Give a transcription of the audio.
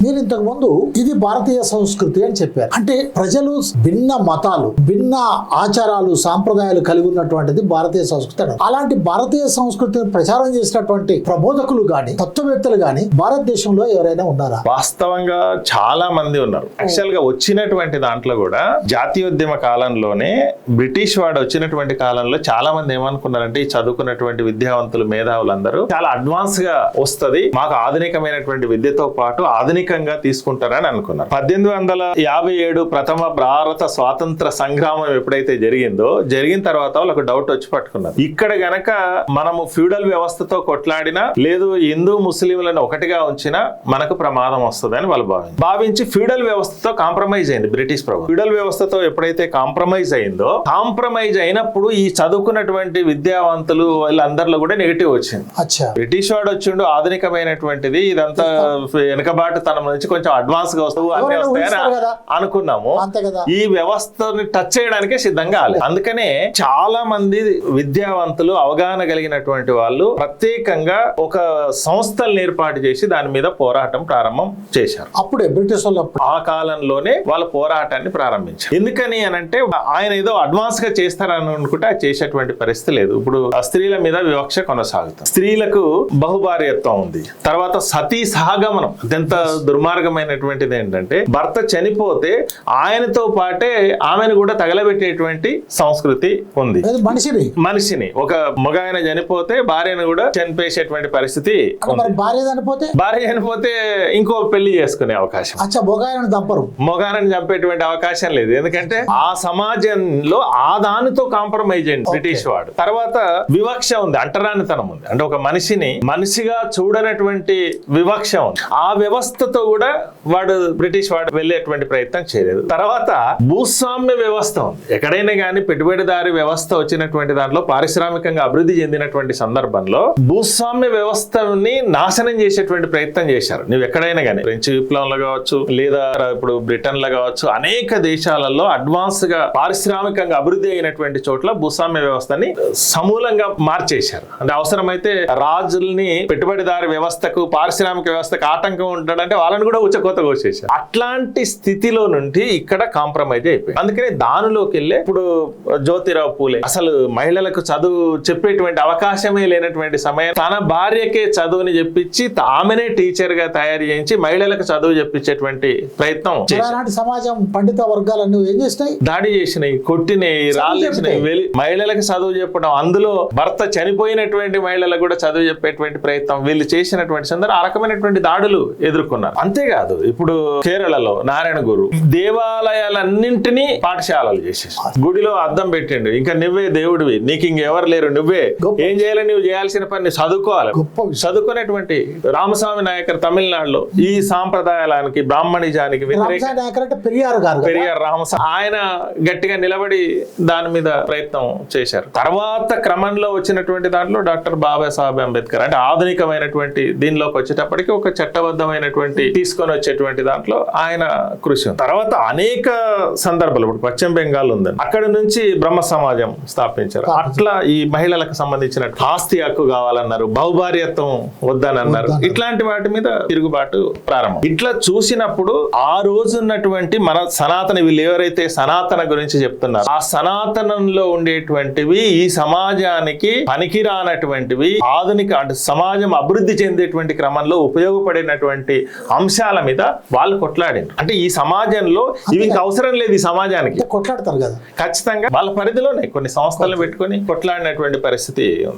మీరు ఇంతకు ముందు ఇది భారతీయ సంస్కృతి అని చెప్పారు. అంటే ప్రజలు భిన్న మతాలు, భిన్న ఆచారాలు, సాంప్రదాయాలు కలిగి ఉన్నటువంటిది భారతీయ సంస్కృతి అన్నారు. అలాంటి భారతీయ సంస్కృతిని ప్రచారం చేసినటువంటి ప్రబోధకులు గాని, తత్వవేత్తలు గాని భారతదేశంలో ఎవరైనా ఉన్నారా? వాస్తవంగా చాలా మంది ఉన్నారు. యాక్చువల్ గా వచ్చినటువంటి దాంట్లో కూడా జాతీయోద్యమ కాలంలోనే, బ్రిటిష్ వాడు వచ్చినటువంటి కాలంలో చాలా మంది ఏమనుకున్నారంటే, ఈ చదువుకున్నటువంటి విద్యావంతులు, మేధావులందరూ చాలా అడ్వాన్స్ గా వస్తది, మాకు ఆధునికమైనటువంటి విద్యతో పాటు ఆధునికంగా తీసుకుంటారని అనుకున్నారు. 1857 ప్రథమ భారత స్వాతంత్ర సంగ్రామం ఎప్పుడైతే జరిగిన తర్వాత వాళ్ళకు డౌట్ వచ్చి పట్టుకున్నారు. ఇక్కడ గనక మనము ఫ్యూడల్ వ్యవస్థతో కొట్లాడినా, లేదు హిందూ ముస్లింలను ఒకటిగా ఉంచినా మనకు ప్రమాదం వస్తుందని వాళ్ళు భావించి ఫ్యూడల్ వ్యవస్థతో కాంప్రమైజ్ అయింది బ్రిటిష్ ప్రభుత్వం. ఫ్యూడల్ వ్యవస్థతో ఎప్పుడైతే కాంప్రమైజ్ అయిందో, కాంప్రమైజ్ అయినప్పుడు ఈ చదువుకున్నటువంటి విద్యావంతులు వీళ్ళందరిలో కూడా నెగిటివ్ వచ్చింది. బ్రిటిష్ వాడు వచ్చిండు, ఆధునికమైనటువంటిది, ఇదంతా వెనుకబాటు తన నుంచి కొంచెం అడ్వాన్స్ గా వస్తావు అన్ని వస్తాయని అనుకున్నాము. ఈ వ్యవస్థని టచ్ చేయడానికే సిద్ధంగా కాలేదు. అందుకనే చాలా మంది విద్యావంతులు, అవగాహన కలిగినటువంటి వాళ్ళు ప్రత్యేకంగా ఒక సంస్థలను ఏర్పాటు చేసి దాని మీద పోరాటం ప్రారంభం చేశారు. అప్పుడే బ్రిటిష్ వాళ్ళు ఆ కాలంలోనే వాళ్ళ పోరాటాన్ని ప్రారంభించారు. ఎందుకని అనంటే, ఆయన ఏదో అడ్వాన్స్ గా చేస్తారని అనుకుంటే అది చేసేటువంటి పరిస్థితి లేదు. ఇప్పుడు స్త్రీల మీద వివక్ష కొనసాగుతుంది, స్త్రీలకు బహుభార్యత్వం ఉంది, తర్వాత సతీ సహగమనం. అత్యంత దుర్మార్గమైనటువంటిది ఏంటంటే, భర్త చనిపోతే ఆయనతో పాటే ఆమెను కూడా తగలబెట్టేటువంటి సంస్కృతి ఉంది. మనిషిని ఒక మగ ఆయన చనిపోతే భార్యను కూడా చనిపేసేటువంటి పరిస్థితి. భార్య చనిపోతే ఇంకో పెళ్లి చేసుకునే అవకాశం, మొగాయనని చంపేటువంటి అవకాశం లేదు. ఎందుకంటే ఆ సమాజంలో ఆ దానితో కాంప్రమైజ్ అయింది బ్రిటిష్ వాడు. తర్వాత వివక్ష ఉంది, అంటరానితనం ఉంది. అంటే ఒక మనిషిని మనిషిగా చూడనటువంటి వివక్ష ఉంది. ఆ వ్యవస్థతో కూడా వాడు బ్రిటిష్ వాడు వెళ్ళేటువంటి ప్రయత్నం చేయలేదు. తర్వాత భూస్వామ్య వ్యవస్థ ఉంది. ఎక్కడైనా కానీ పెట్టుబడిదారి వ్యవస్థ వచ్చినటువంటి దాంట్లో, పారిశ్రామికంగా అభివృద్ధి చెందినటువంటి సందర్భంలో భూస్వామ్య వ్యవస్థని నాశనం చేసేటువంటి ప్రయత్నం చేశారు. నువ్వు ఎక్కడైనా కానీ ఫ్రెంచ్ విప్లవంలో కావచ్చు, లేదా ఇప్పుడు బ్రిటన్ లో కావచ్చు, అనేక దేశాలలో అడ్వాన్స్ గా పారిశ్రామికంగా అభివృద్ధి అయినటువంటి చోట్ల భూస్వామ్య వ్యవస్థని సమూలంగా మార్చేశారు. అంటే అవసరమైతే రాజుల్ని పెట్టుబడిదారి వ్యవస్థకు, పారిశ్రామిక వ్యవస్థకు ఆటంకం ఉంటాడంటే వాళ్ళని కూడా ఉచ్చకోత కోసేశారు. అట్లాంటి స్థితిలో నుండి ఇక్కడ కాంప్రమైజ్ అయిపోయింది. అందుకనే దానిలోకి వెళ్ళే ఇప్పుడు జ్యోతిరావు పూలే అసలు మహిళలకు చదువు చెప్పేటువంటి అవకాశమే లేనటువంటి సమయం తన భార్యకే చదువుని చెప్పించి ఆమెనే టీచర్ గా తయారు చేయించి మహిళలకు చదువు చెప్పించేటువంటి ప్రయత్నం సమాజం పండిత వర్గాలన్నీ ఏం చేసినాయి, దాడి చేసినాయి, కొట్టినాయి, రాళ్ళేసినాయి. మహిళలకు చదువు చెప్పడం, అందులో భర్త చనిపోయినటువంటి మహిళలకు కూడా చదువు చెప్పేటువంటి ప్రయత్నం వీళ్ళు చేసినటువంటి సందర్భం ఆ రకమైనటువంటి దాడులు ఎదుర్కొన్నారు. అంతేకాదు ఇప్పుడు కేరళలో నారాయణ గురు దేవాలయాలన్నింటినీ పాఠశాలలు చేసేసి గుడిలో అద్దం పెట్టిండు, ఇంకా నువ్వే దేవుడివి, నీకు ఇంకెవరు లేరు, నువ్వే ఏం చేయాలి, నువ్వు చేయాల్సిన పని చదువుకోవాలి. చదువుకునేటువంటి రామస్వామి నాయకర్ తమిళనాడులో ఈ సాంప్రదాయాలకి, బ్రాహ్మణిజానికి పెరియార్ రామస్వామి ఆయన గట్టిగా నిలబడి దాని మీద ప్రయత్నం చేశారు. తర్వాత క్రమంలో వచ్చినటువంటి దాంట్లో డాక్టర్ బాబాసాహెబ్ అంబేద్కర్, అంటే ఆధునికమైనటువంటి దీనిలోకి వచ్చేటప్పటికి ఒక చట్టబద్ధమైనటువంటి తీసుకొని వచ్చేటువంటి దాంట్లో ఆయన కృషి ఉంది. తర్వాత అనేక సందర్భాలు, ఇప్పుడు పశ్చిమ బెంగాల్ ఉందండి, అక్కడ నుంచి బ్రహ్మ సమాజం స్థాపించారు. అట్లా ఈ మహిళలకు సంబంధించిన ఆస్తి హక్కు కావాలన్నారు, బహుభార్యత్వం వద్దని అన్నారు. ఇట్లాంటి వాటి మీద తిరుగుబాటు ప్రారంభం. ఇట్లా చూసినప్పుడు ఆ రోజు ఉన్నటువంటి మన సనాతన, వీళ్ళు ఎవరైతే సనాతన గురించి చెప్తున్నారు, ఆ సనాతనంలో ఉండేటువంటివి ఈ సమాజానికి పనికిరానటువంటివి, ఆధునిక అంటే సమాజం అభివృద్ధి చెందేటువంటి క్రమంలో ఉపయోగపడినటువంటి అంశాల మీద వాళ్ళు కొట్లాడారు. అంటే ఈ సమాజంలో ఇవి ఇంకా అవసరం లేదు, ఈ సమాజానికి కొట్లాడతారు కదా, ఖచ్చితంగా వాళ్ళ పరిధిలోనే కొన్ని సంస్థలను పెట్టుకొని కొట్లాడినటువంటి పరిస్థితి ఉంది.